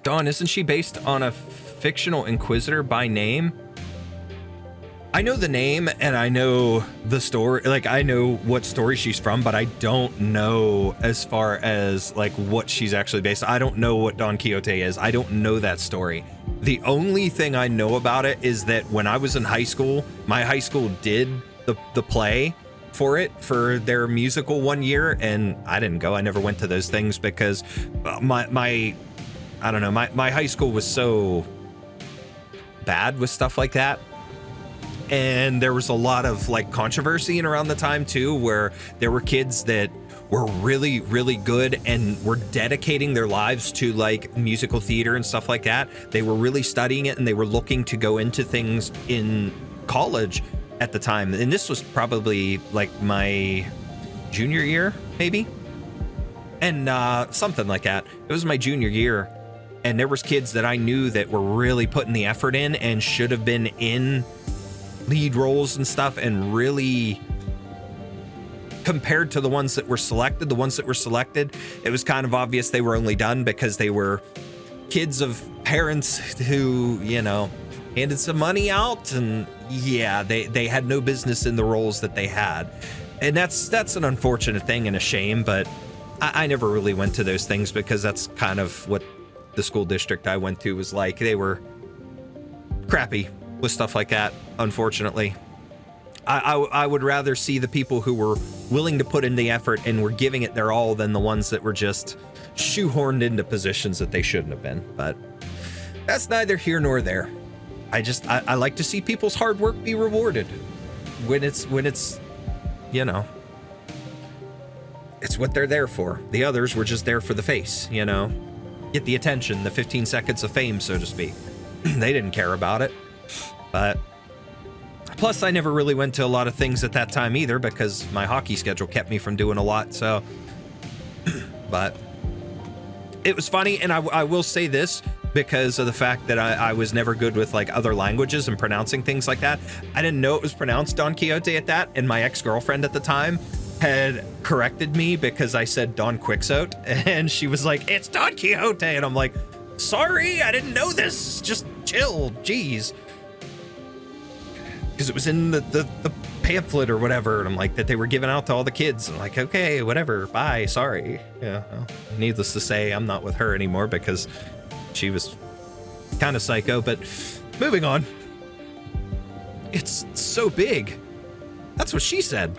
Dawn, isn't she based on a fictional inquisitor by name? I know the name and I know the story, like I know what story she's from, but I don't know as far as like what she's actually based on. I don't know what Don Quixote is. I don't know that story. The only thing I know about it is that when I was in high school, my high school did the play for it for their musical one year, and I didn't go. I never went to those things because my I don't know, my high school was so bad with stuff like that. And there was a lot of like controversy and around the time too, where there were kids that were really, really good and were dedicating their lives to like musical theater and stuff like that. They were really studying it and they were looking to go into things in college at the time. And this was probably like my junior year, maybe. And something like that. It was my junior year. And there was kids that I knew that were really putting the effort in and should have been in lead roles and stuff, and really compared to the ones that were selected, it was kind of obvious they were only done because they were kids of parents who, you know, handed some money out, and yeah, they had no business in the roles that they had. And that's an unfortunate thing and a shame, but I never really went to those things because that's kind of what the school district I went to was like. They were crappy with stuff like that, unfortunately. I would rather see the people who were willing to put in the effort and were giving it their all than the ones that were just shoehorned into positions that they shouldn't have been. But that's neither here nor there. I like to see people's hard work be rewarded when it's, you know, it's what they're there for. The others were just there for the face, you know, get the attention, the 15 seconds of fame, so to speak. They didn't care about it. But plus, I never really went to a lot of things at that time either because my hockey schedule kept me from doing a lot. So, but it was funny. And I will say this because of the fact that I was never good with like other languages and pronouncing things like that. I didn't know it was pronounced Don Quixote at that. And my ex-girlfriend at the time had corrected me because I said Don Quixote. And she was like, it's Don Quixote. And I'm like, sorry, I didn't know this. Just chill. Jeez. Because it was in the pamphlet or whatever, and I'm like, that they were giving out to all the kids. I'm like, okay, whatever, bye, sorry. Yeah, well, needless to say, I'm not with her anymore because she was kind of psycho, but moving on. It's so big. That's what she said.